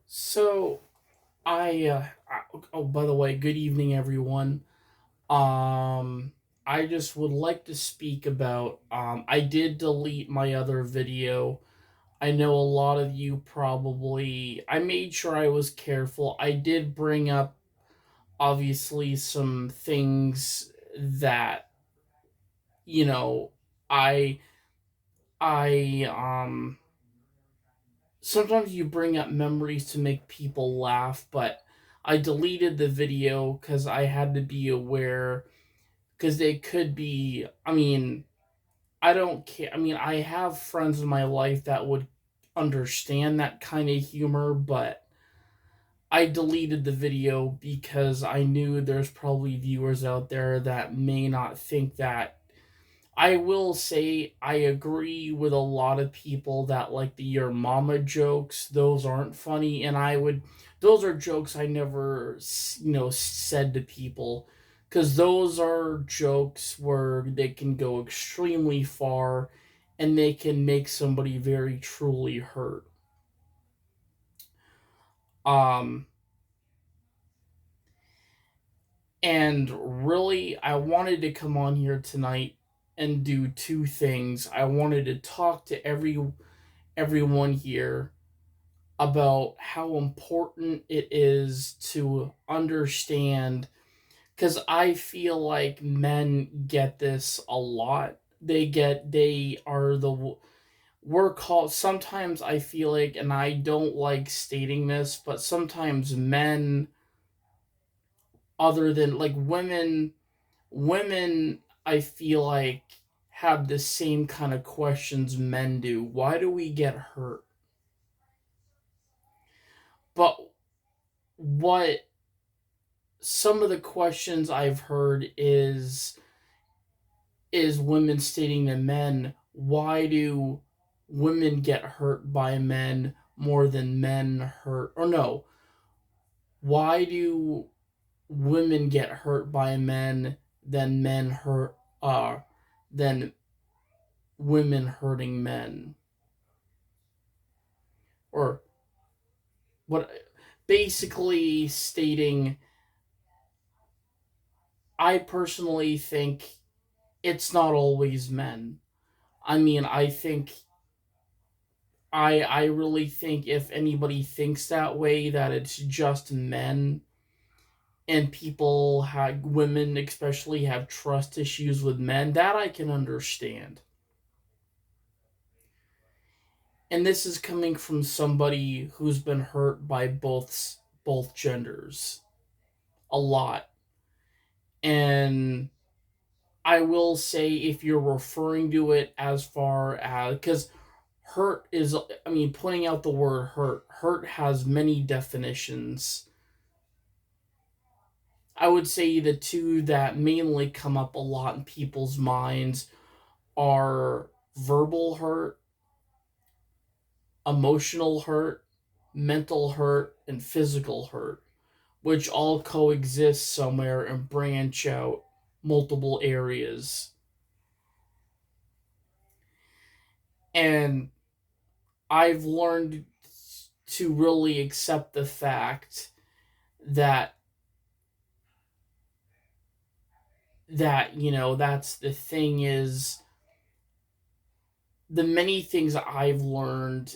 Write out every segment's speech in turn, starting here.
So oh, by the way, good evening, everyone. Um, I just would like to speak about. I did delete my other video. I know a lot of you probably. I made sure I was careful. I did bring up obviously some things that you know I I sometimes you bring up memories to make people laugh, but I deleted the video because I had to be aware because they could be. I mean, I don't care. I mean, I have friends in my life that would understand that kind of humor, but I deleted the video because I knew there's probably viewers out there that may not think that. I will say I agree with a lot of people that like the your mama jokes. Those aren't funny, and those are jokes I never said to people, because those are jokes where they can go extremely far, and they can make somebody very truly hurt. Um, and really, I wanted to come on here tonight and do two things. I wanted to talk to everyone here about how important it is to understand, because I feel like men get this a lot. They are we're called, sometimes I feel like, and I don't like stating this, but sometimes men, other than like women, I feel like have the same kind of questions men do. Why do we get hurt? But what some of the questions I've heard is women stating to men, why do women get hurt by men more than men hurt, or no, why do women get hurt by men hurt than women hurting men, or what, basically stating, I personally think it's not always men. I mean, I really think if anybody thinks that way, that it's just men, and people have, women especially, have trust issues with men. That I can understand. And this is coming from somebody who's been hurt by both genders a lot. And I will say, if you're referring to it as far as, because hurt is, I mean, pointing out the word hurt has many definitions. I would say the two that mainly come up a lot in people's minds are verbal hurt, emotional hurt, mental hurt, and physical hurt, which all coexist somewhere and branch out multiple areas. And I've learned to really accept the fact that that's the thing, is the many things I've learned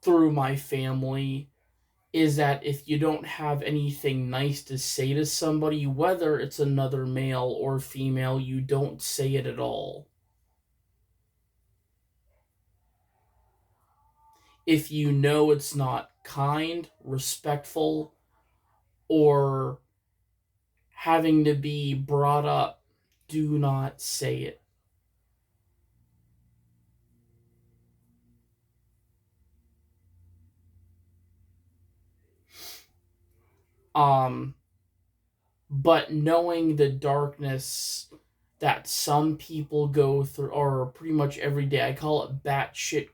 through my family is that if you don't have anything nice to say to somebody, whether it's another male or female, you don't say it at all. If you know it's not kind, respectful, or having to be brought up, do not say it. Um, but knowing the darkness that some people go through, or pretty much every day, I call it batshit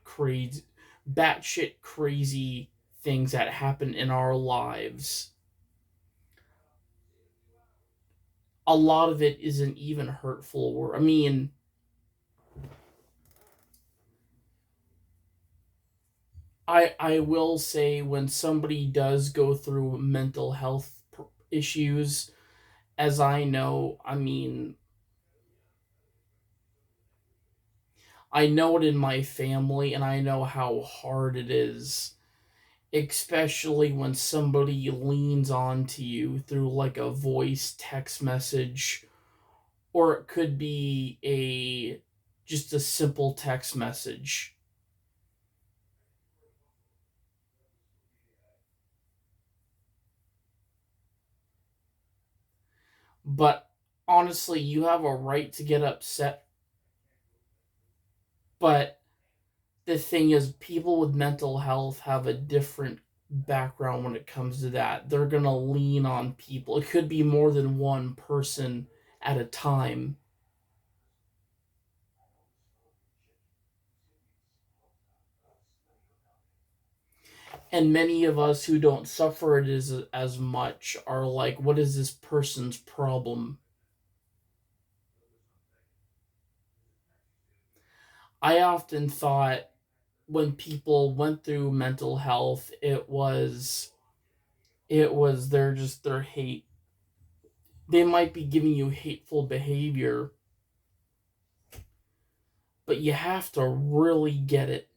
crazy things that happen in our lives. A lot of it isn't even hurtful, or, I mean, I will say when somebody does go through mental health issues, as I know, I mean, I know it in my family and I know how hard it is, especially when somebody leans on to you through like a voice text message, or it could be a just a simple text message. But honestly, you have a right to get upset, but the thing is, people with mental health have a different background when it comes to that. They're going to lean on people. It could be more than one person at a time. And many of us who don't suffer it as much are like, what is this person's problem? I often thought when people went through mental health, it was their hate. They might be giving you hateful behavior, but you have to really get it.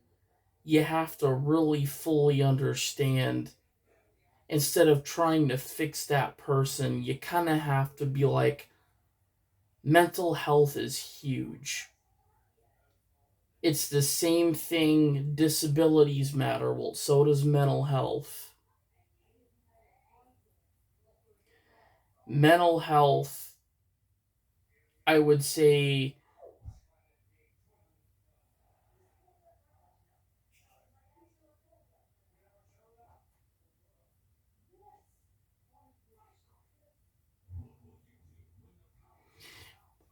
You have to really fully understand. Instead of trying to fix that person, you kind of have to be like, mental health is huge. It's the same thing, disabilities matter. Well, so does mental health. Mental health, I would say,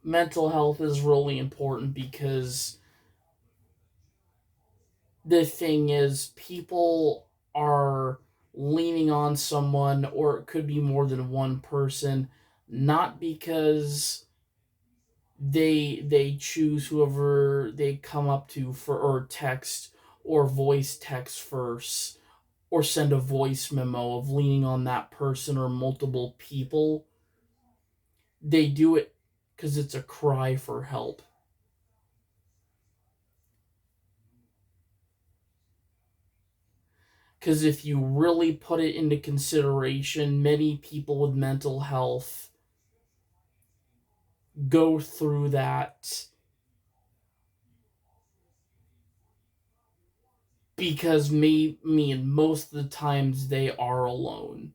mental health is really important because the thing is, people are leaning on someone, or it could be more than one person, not because they choose whoever they come up to for, or text or voice text first, or send a voice memo of leaning on that person or multiple people. They do it because it's a cry for help. Because if you really put it into consideration, many people with mental health go through that because most of the times they are alone.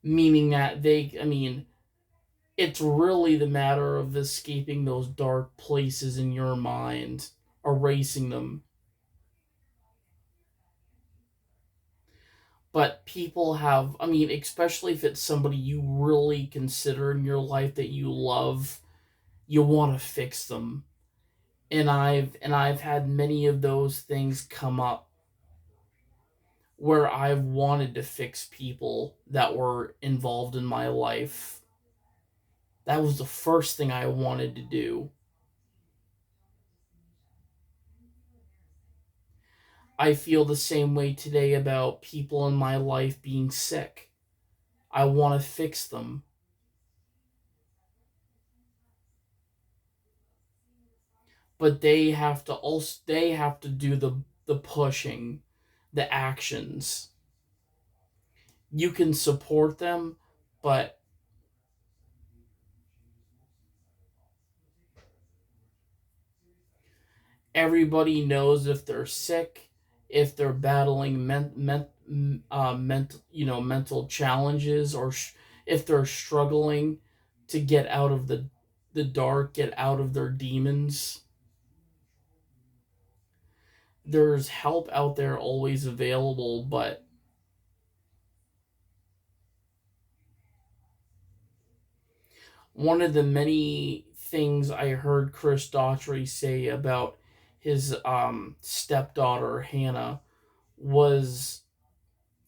Meaning that it's really the matter of escaping those dark places in your mind, erasing them. But people have, especially if it's somebody you really consider in your life that you love, you want to fix them. And I've had many of those things come up where I've wanted to fix people that were involved in my life. That was the first thing I wanted to do. I feel the same way today about people in my life being sick. I want to fix them, but they have to do the pushing, the actions. You can support them, but everybody knows if they're sick, if they're battling mental challenges, or if they're struggling to get out of the dark, get out of their demons. There's help out there always available, but one of the many things I heard Chris Daughtry say about his stepdaughter Hannah was,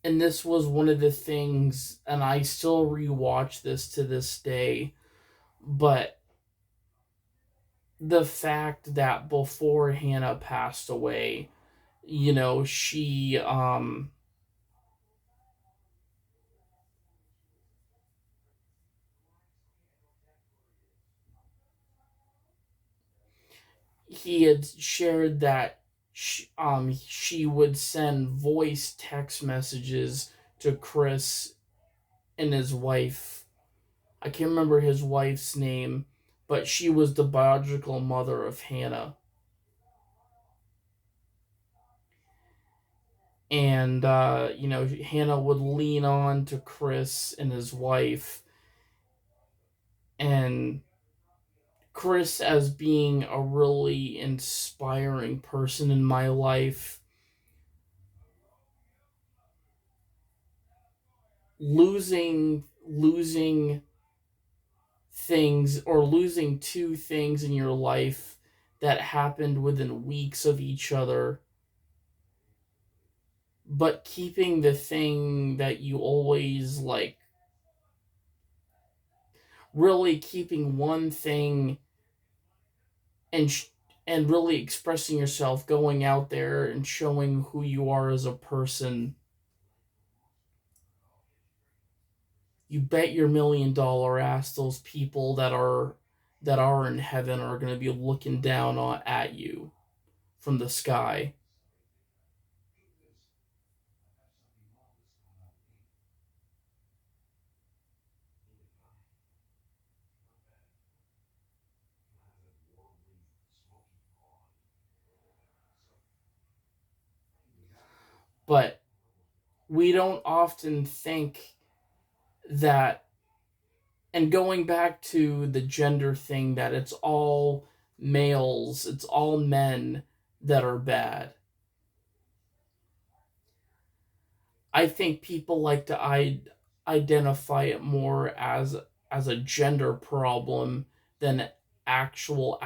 and this was one of the things, and I still rewatch this to this day, but the fact that before Hannah passed away, you know, he had shared that she would send voice text messages to Chris and his wife. I can't remember his wife's name, but she was the biological mother of Hannah. And, you know, Hannah would lean on to Chris and his wife, and Chris as being a really inspiring person in my life. Losing things, or losing two things in your life that happened within weeks of each other, but keeping the thing that you always like, really keeping one thing, and and really expressing yourself, going out there and showing who you are as a person. You bet your $1 million ass those people that are in heaven are going to be looking down at you from the sky. But we don't often think that, and going back to the gender thing, that it's all males, it's all men that are bad. I think people like to identify it more as a gender problem than actual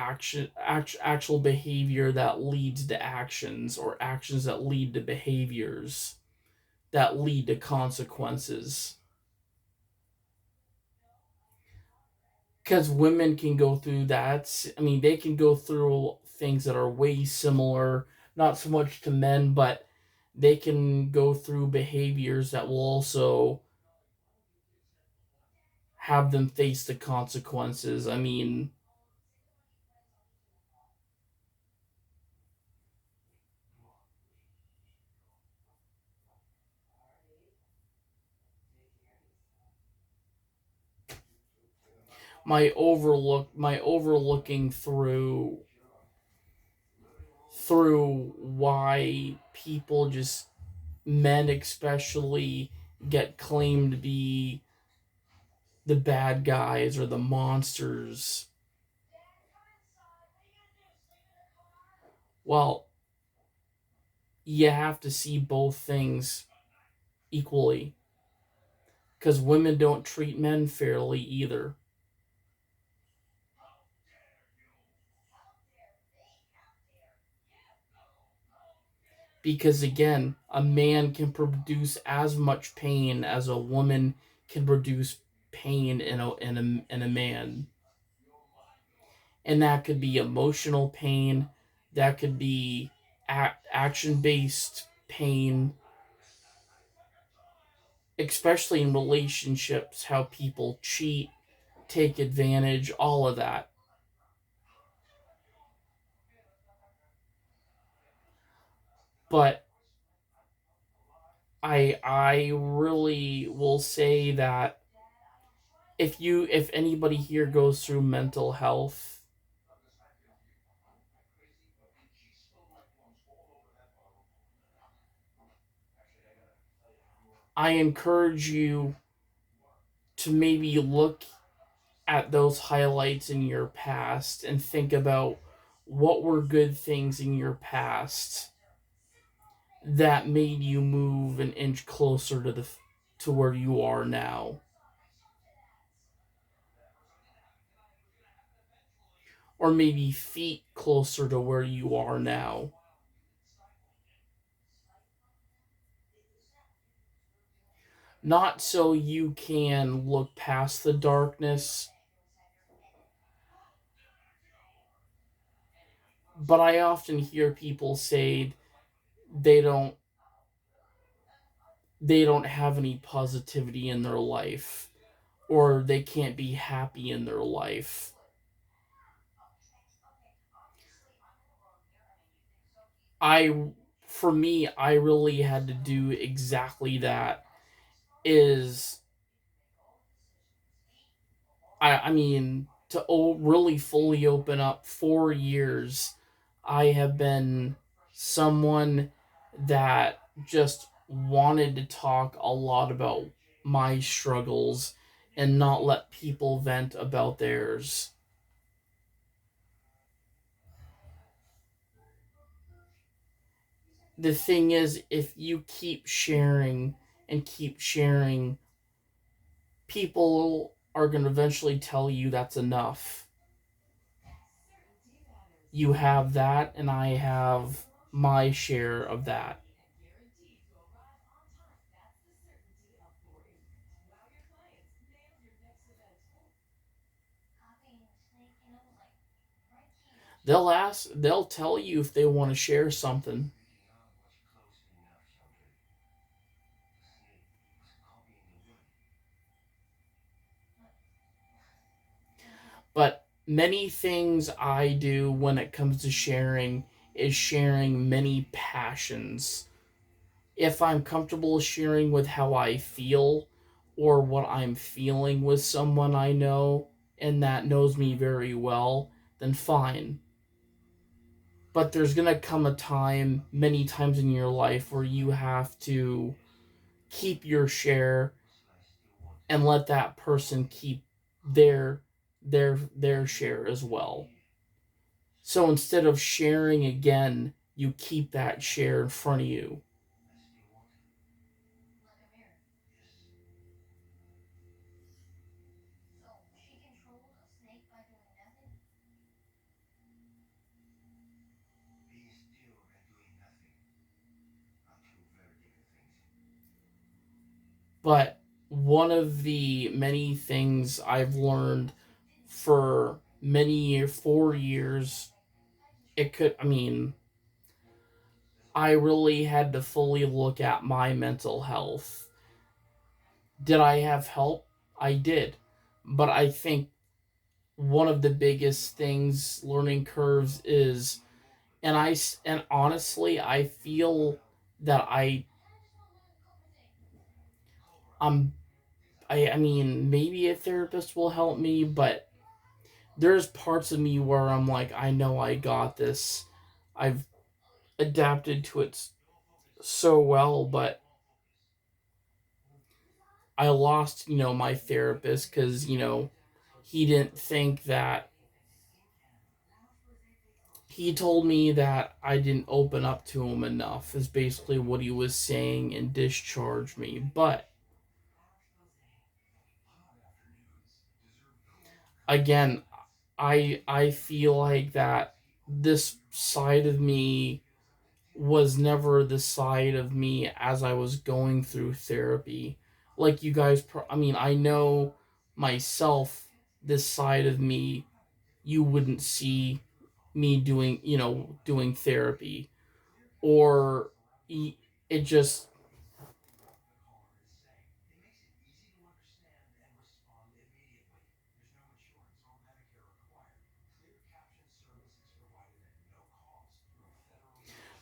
behavior that leads to actions, or actions that lead to behaviors that lead to consequences. Because women can go through that. I mean, they can go through things that are way similar, not so much to men, but they can go through behaviors that will also have them face the consequences. I mean, my overlooking through why people just, men especially, get claimed to be the bad guys or the monsters. Well, you have to see both things equally, because women don't treat men fairly either. Because again, a man can produce as much pain as a woman can produce pain in a man. And that could be emotional pain, that could be action based pain, especially in relationships, how people cheat, take advantage, all of that. But I really will say that if anybody here goes through mental health, I encourage you to maybe look at those highlights in your past and think about what were good things in your past that made you move an inch closer to where you are now, or maybe feet closer to where you are now. Not so you can look past the darkness, but I often hear people say they don't they don't have any positivity in their life, or they can't be happy in their life. I For me, I really had to do exactly that. Is I mean, to really fully open up, 4 years, I have been someone that just wanted to talk a lot about my struggles and not let people vent about theirs. The thing is, if you keep sharing and keep sharing, people are going to eventually tell you that's enough. You have that, and I have my share of that. They'll tell you if they want to share something. But many things I do when it comes to sharing is sharing many passions. If I'm comfortable sharing with how I feel or what I'm feeling with someone I know and that knows me very well, then fine. But there's going to come a time, many times in your life, where you have to keep your share and let that person keep their their share as well. So instead of sharing again, you keep that share in front of you. But one of the many things I've learned for many 4 years, it could, I mean, I really had to fully look at my mental health. Did I have help? I did. But I think one of the biggest things, learning curves, is, and honestly, I feel that I'm I mean, maybe a therapist will help me, but there's parts of me where I'm like, I know I got this. I've adapted to it so well, but I lost, my therapist because, he didn't think that, he told me that I didn't open up to him enough, is basically what he was saying, and discharged me. But again, I feel like that this side of me was never the side of me as I was going through therapy. Like you guys, I mean, I know myself, this side of me, you wouldn't see me doing, doing therapy. Or it just,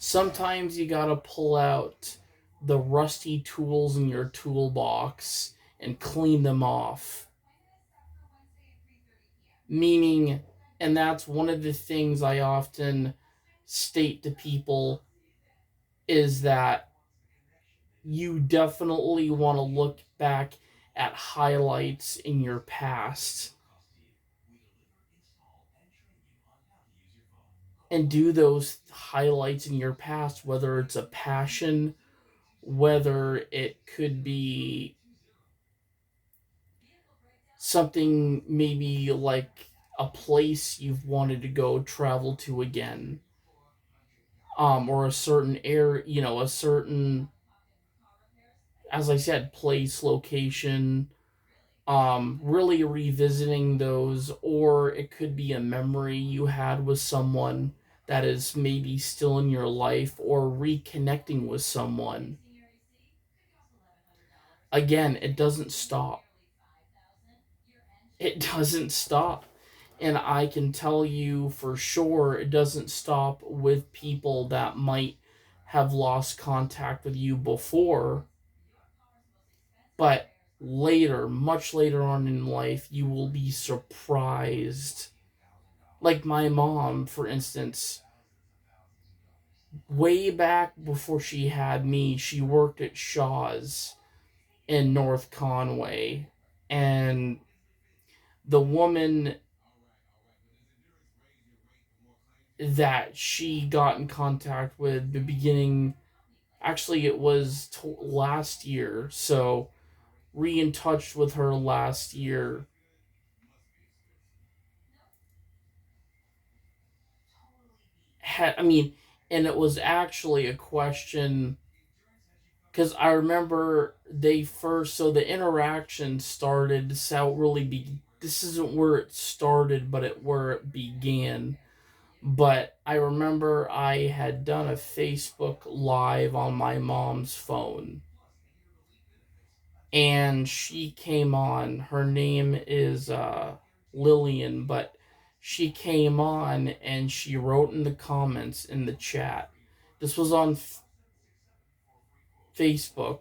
sometimes you gotta pull out the rusty tools in your toolbox and clean them off. Meaning, and that's one of the things I often state to people, is that you definitely want to look back at highlights in your past and do those highlights in your past, whether it's a passion, whether it could be something maybe like a place you've wanted to go travel to again, or a certain air, a certain, as I said, place, location, really revisiting those, or it could be a memory you had with someone that is maybe still in your life or reconnecting with someone. Again, it doesn't stop. It doesn't stop. And I can tell you for sure it doesn't stop with people that might have lost contact with you before, but later, much later on in life, you will be surprised. Like my mom, for instance, way back before she had me, she worked at Shaw's in North Conway. And the woman that she got in contact with the beginning, actually it was last year, so re in touch with her last year, I mean, and it was actually a question, because I remember they first, so the interaction started, this isn't where it started, but where it began. But I remember I had done a Facebook Live on my mom's phone. And she came on. Her name is Lillian, but she came on and she wrote in the comments in the chat. This was on Facebook,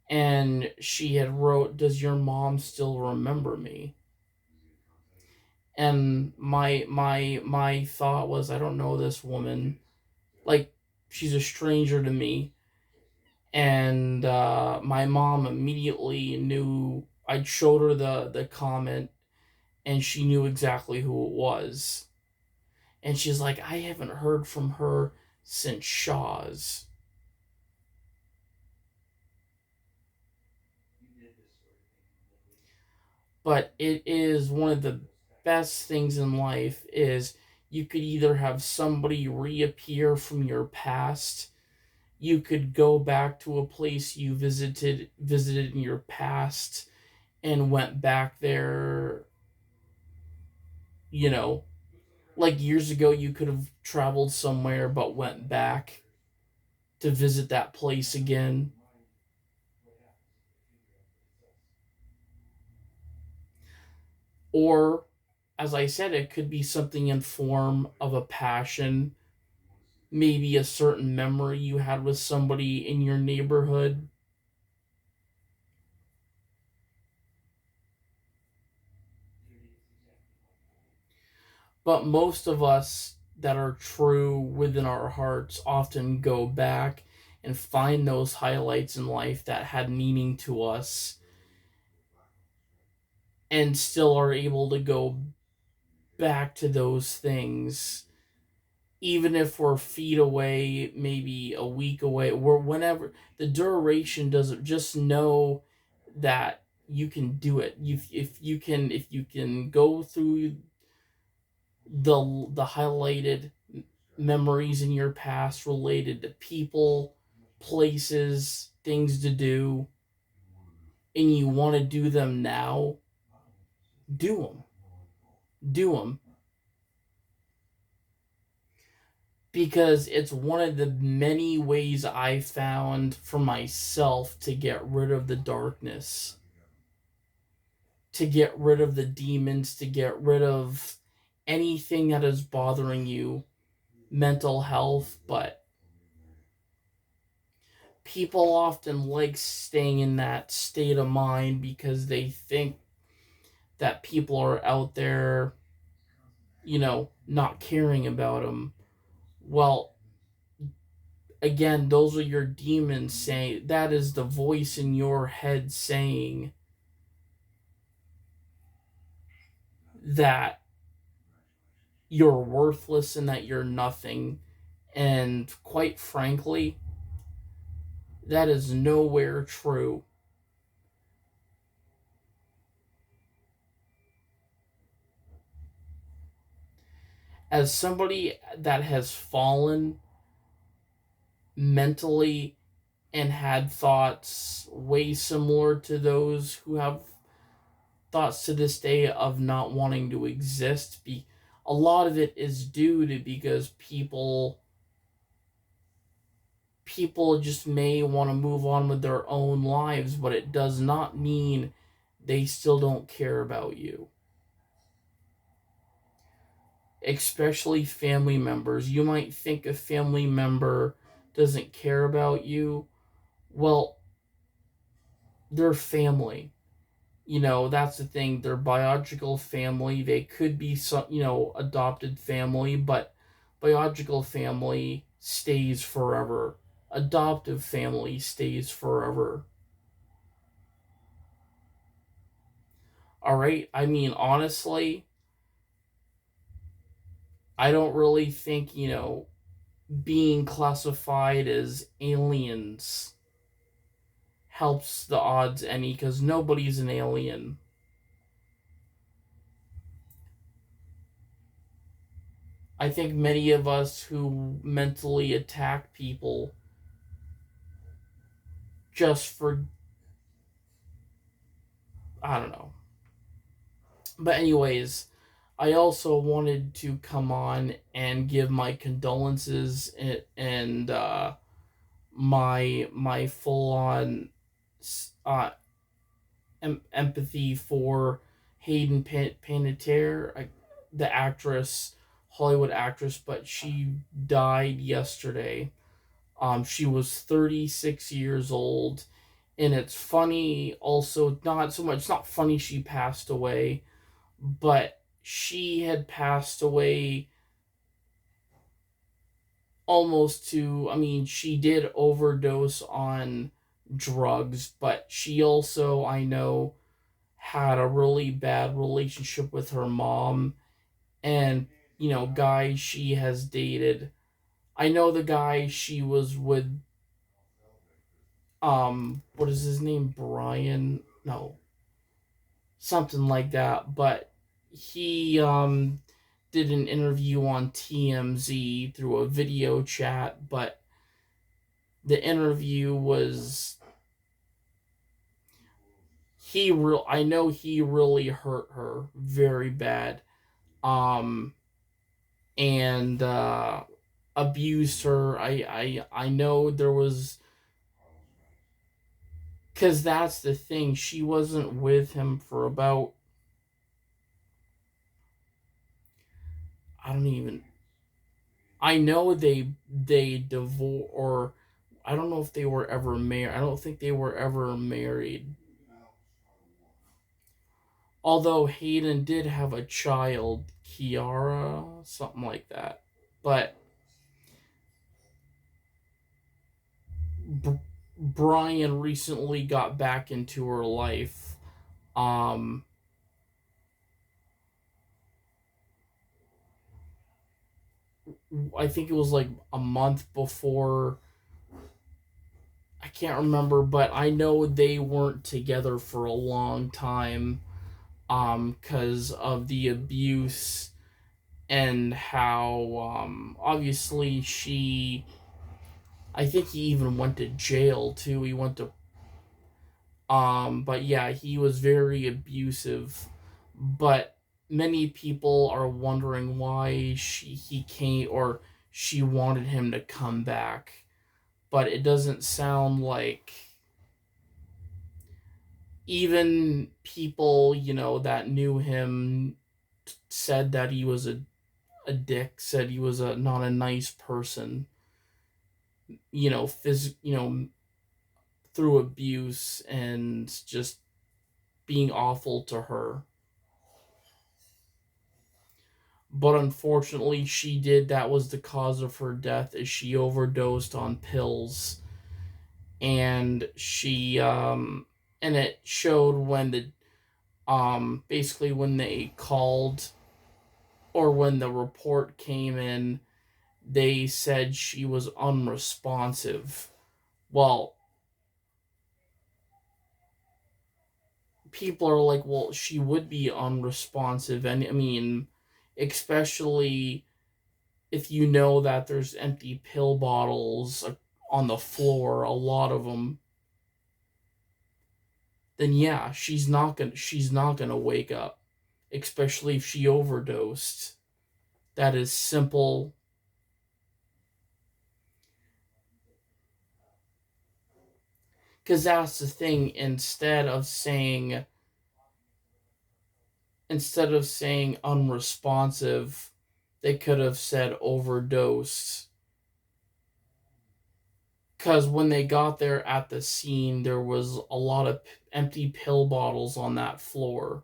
and she had wrote, "Does your mom still remember me?" And my thought was, I don't know this woman. Like, she's a stranger to me. And my mom immediately knew. I showed her the comment, and she knew exactly who it was. And she's like, "I haven't heard from her since Shaw's." But it is one of the best things in life is you could either have somebody reappear from your past, you could go back to a place you visited in your past and went back there, you know, like years ago you could have traveled somewhere but went back to visit that place again. Or, as I said, it could be something in form of a passion, maybe a certain memory you had with somebody in your neighborhood. But most of us that are true within our hearts often go back and find those highlights in life that had meaning to us and still are able to go back to those things, even if we're feet away, maybe a week away, or whenever. The duration doesn't, just know that you can do it. If you can go through the highlighted memories in your past related to people, places, things to do, and you want to do them now, do them. Do them. Because it's one of the many ways I found for myself to get rid of the darkness, to get rid of the demons, to get rid of anything that is bothering you, mental health. But people often like staying in that state of mind because they think that people are out there, not caring about them. Well, again, those are your demons saying, that is the voice in your head saying that you're worthless and that you're nothing. And quite frankly, that is nowhere true. As somebody that has fallen mentally and had thoughts way similar to those who have thoughts to this day of not wanting to exist, a lot of it is due to because people just may want to move on with their own lives, but it does not mean they still don't care about you. Especially family members. You might think a family member doesn't care about you. Well, they're family. That's the thing. They're biological family. They could be some, adopted family, but biological family stays forever. Adoptive family stays forever. All right? I mean, honestly, I don't really think, being classified as aliens helps the odds any because nobody's an alien. I think many of us who mentally attack people just for, I don't know. But, anyways, I also wanted to come on and give my condolences and my full on uh, empathy for Hayden Panettiere, the actress, Hollywood actress, but she died yesterday. She was 36 years old, and it's funny. Also, not so much. It's not funny she passed away, but she had passed away almost to. I mean, she did overdose on drugs, but she also, I know, had a really bad relationship with her mom and guys she has dated. I know the guy she was with, what is his name, Brian, no, something like that, but he did an interview on TMZ through a video chat, but the interview was, I know he really hurt her very bad. um and abused her. I know there was, because that's the thing. She wasn't with him for about, I don't even, I know they divorced, or I don't know if they were ever married. I don't think they were ever married. Although Hayden did have a child, Kiara, something like that. But Brian recently got back into her life. Um, I think it was like a month before. I can't remember, but I know they weren't together for a long time because of the abuse and how obviously she, I think he even went to jail too. He went to but yeah, he was very abusive. But many people are wondering why he came, or she wanted him to come back, but it doesn't sound like, even people that knew him said that he was a dick, said he was a not a nice person, through abuse and just being awful to her. But unfortunately, that was the cause of her death, is she overdosed on pills. And and it showed when the basically when they called, or when the report came in, they said she was unresponsive. Well, people are like, well, she would be unresponsive, and I mean, especially if you know that there's empty pill bottles on the floor, a lot of them, then yeah, she's not gonna wake up, especially if she overdosed. that is simple. Because that's the thing. Instead of saying unresponsive, they could have said overdosed. Because when they got there at the scene, there was a lot of empty pill bottles on that floor.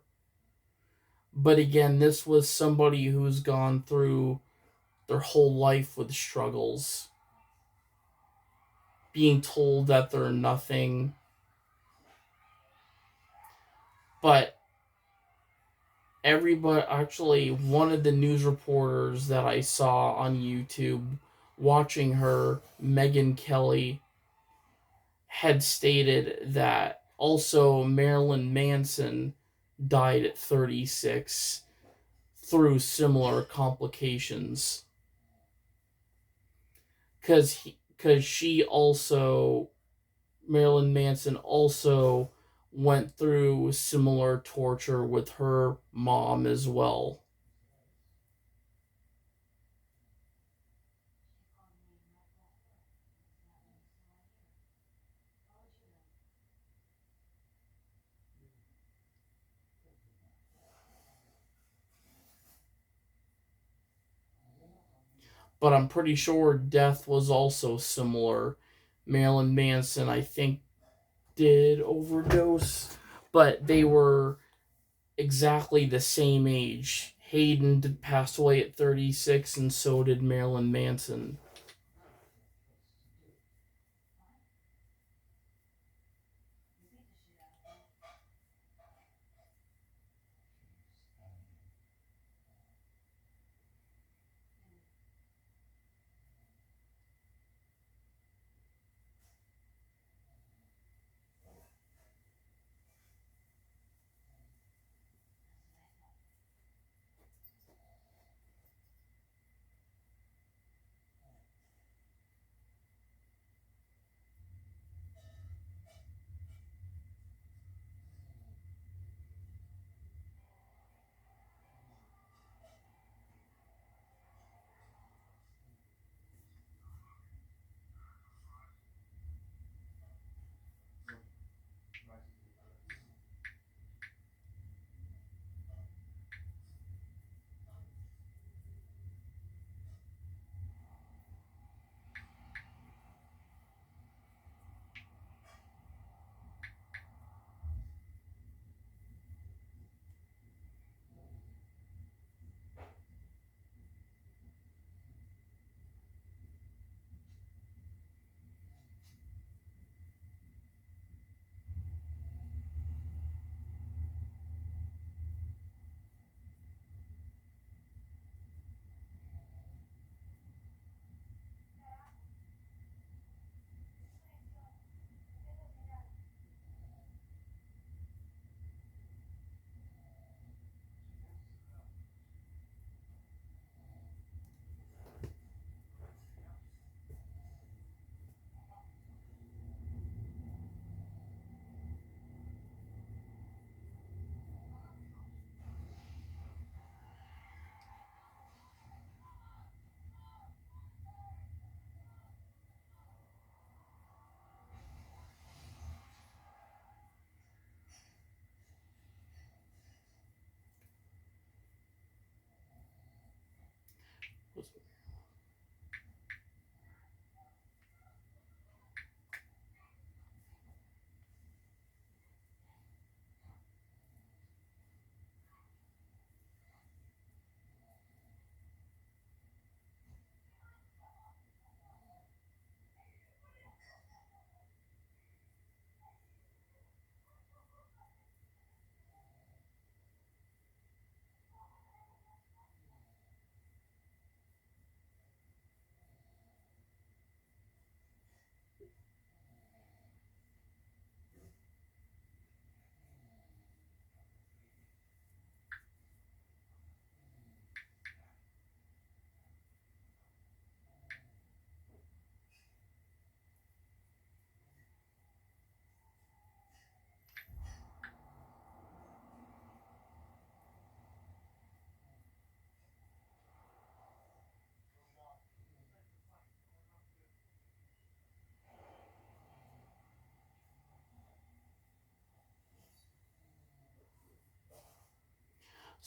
But again, this was somebody who's gone through their whole life with struggles, being told that they're nothing. But everybody, actually, one of the news reporters that I saw on YouTube watching her, Megan Kelly, had stated that also Marilyn Manson died at 36 through similar complications. Because she also, Marilyn Manson also went through similar torture with her mom as well. But I'm pretty sure death was also similar. Marilyn Manson, I think, did overdose, but they were exactly the same age. Hayden passed away at 36, and so did Marilyn Manson.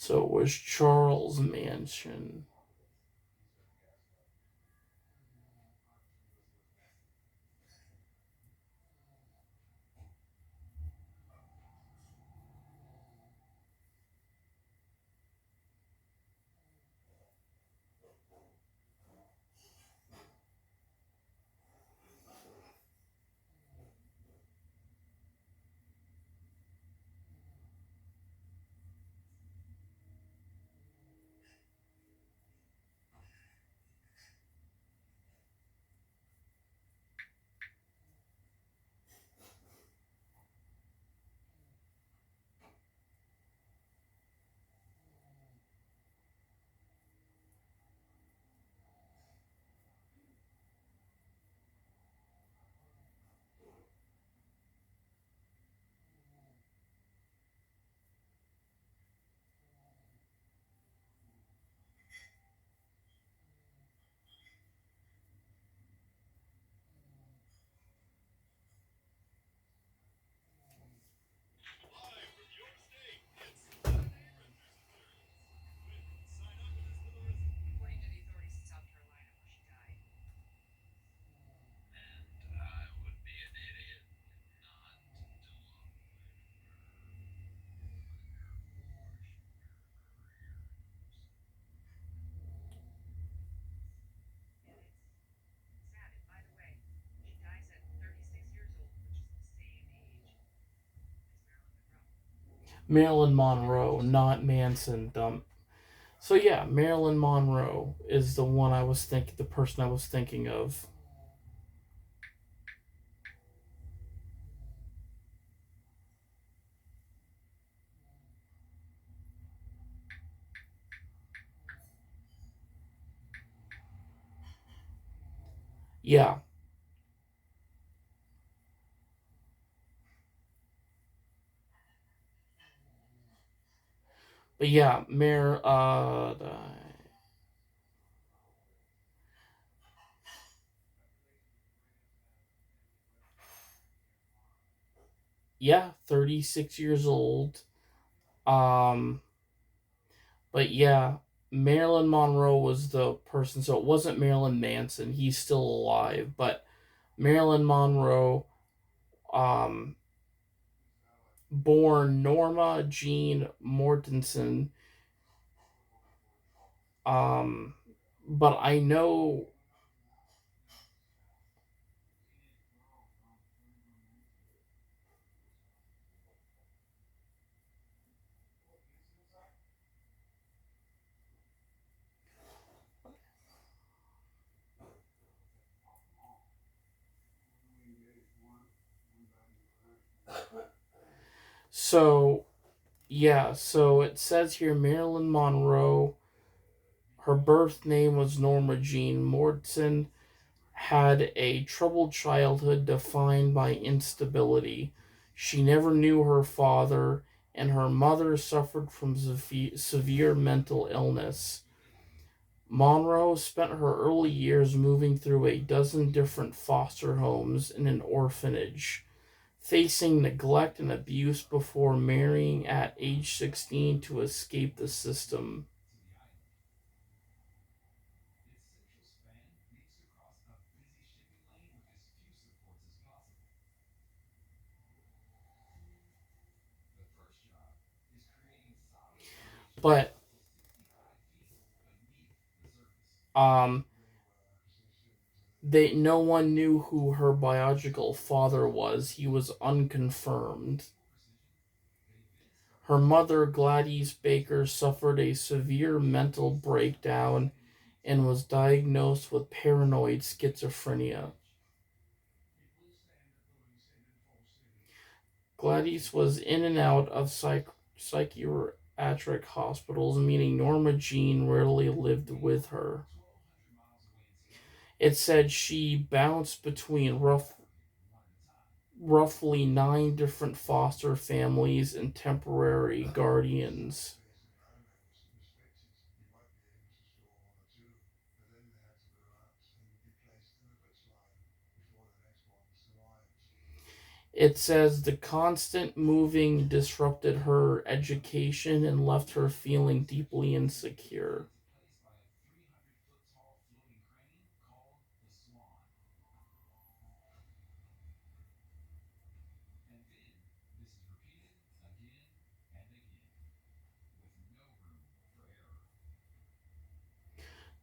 So it was Charles Manson. Marilyn Monroe, not Manson. Dumb. So yeah, Marilyn Monroe is the one I was thinking, the person I was thinking of. Yeah, but yeah, yeah, 36 years old. Um, but yeah, Marilyn Monroe was the person. So it wasn't Marilyn Manson. He's still alive, but Marilyn Monroe, um, born Norma Jean Mortensen. Um, but I know. So yeah, so it says here Marilyn Monroe. Her birth name was Norma Jean Mortensen. Had a troubled childhood defined by instability. She never knew her father, and her mother suffered from severe mental illness. Monroe spent her early years moving through a dozen different foster homes and an orphanage, facing neglect and abuse before marrying at age 16 to escape the system. But um, no one knew who her biological father was. He was unconfirmed. Her mother, Gladys Baker, suffered a severe mental breakdown and was diagnosed with paranoid schizophrenia. Gladys was in and out of psychiatric hospitals, meaning Norma Jean rarely lived with her. It said she bounced between roughly 9 different foster families and temporary guardians. It says the constant moving disrupted her education and left her feeling deeply insecure.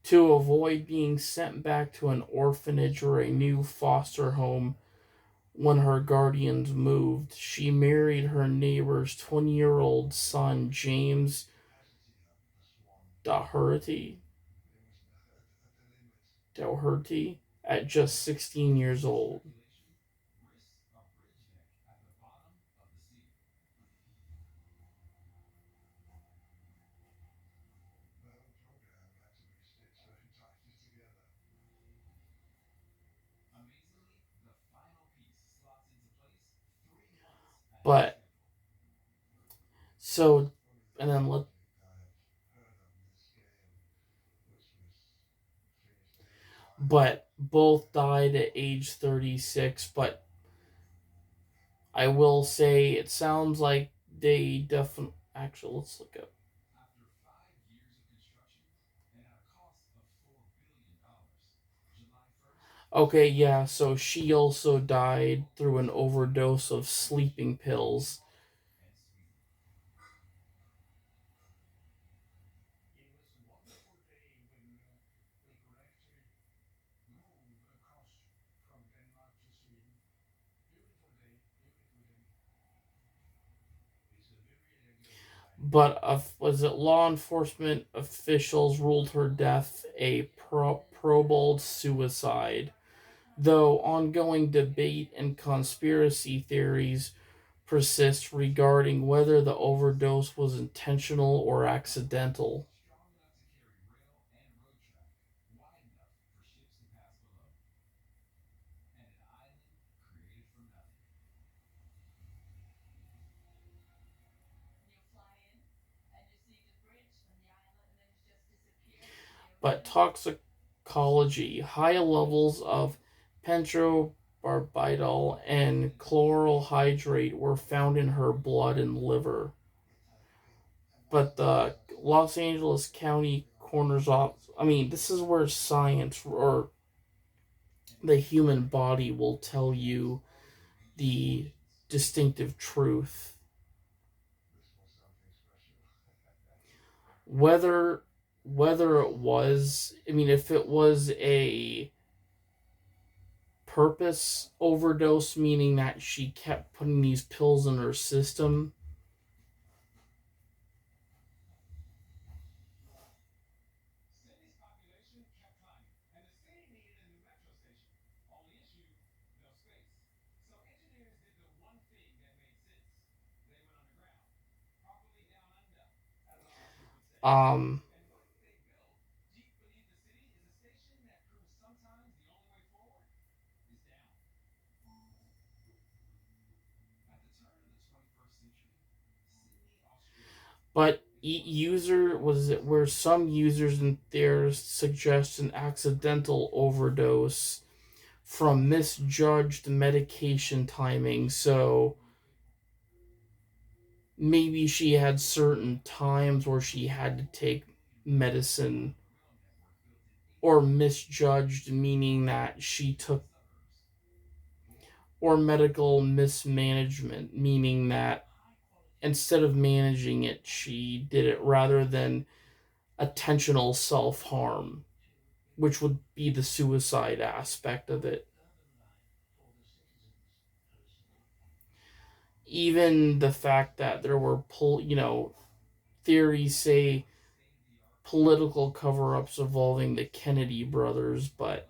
To avoid being sent back to an orphanage or a new foster home when her guardians moved, she married her neighbor's 20-year-old son, James Doherty, Doherty, at just 16 years old. But so, and then let, but both died at age 36. But I will say it sounds like they definitely. Actually, let's look up. Okay, yeah, so she also died through an overdose of sleeping pills. But was it law enforcement officials ruled her death a probable suicide? Though ongoing debate and conspiracy theories persist regarding whether the overdose was intentional or accidental. But toxicology, high levels of pentobarbital and chloral hydrate were found in her blood and liver. But the Los Angeles County coroner's office, I mean, this is where science or the human body will tell you the distinctive truth. Whether it was, I mean, if it was a purpose overdose, meaning that she kept putting these pills in her system, um, but user was it where some users and theorists suggest an accidental overdose from misjudged medication timing. So maybe she had certain times where she had to take medicine, or misjudged, meaning that she took, or medical mismanagement, meaning that instead of managing it, she did it rather than attentional self harm, which would be the suicide aspect of it. Even the fact that there were theories say political cover-ups involving the Kennedy brothers, but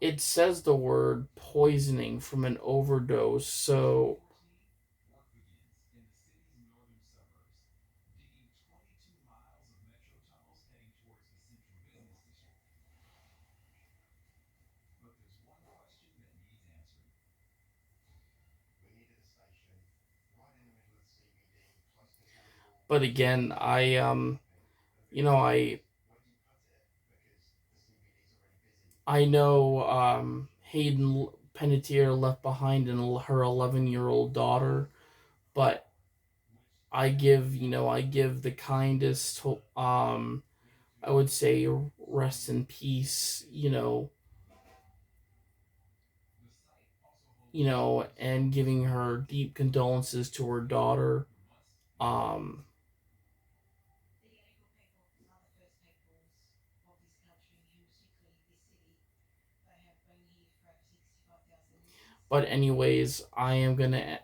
it says the word poisoning from an overdose, so but again, I I know Hayden Panettiere left behind her 11-year-old daughter, but I give the kindest, I would say, rest in peace, and giving her deep condolences to her daughter. Um, but anyways, I am going to,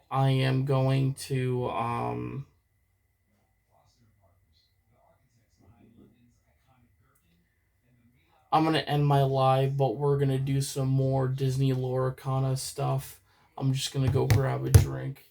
I'm gonna end my live, but we're gonna do some more Disney Loricana stuff. I'm just gonna go grab a drink.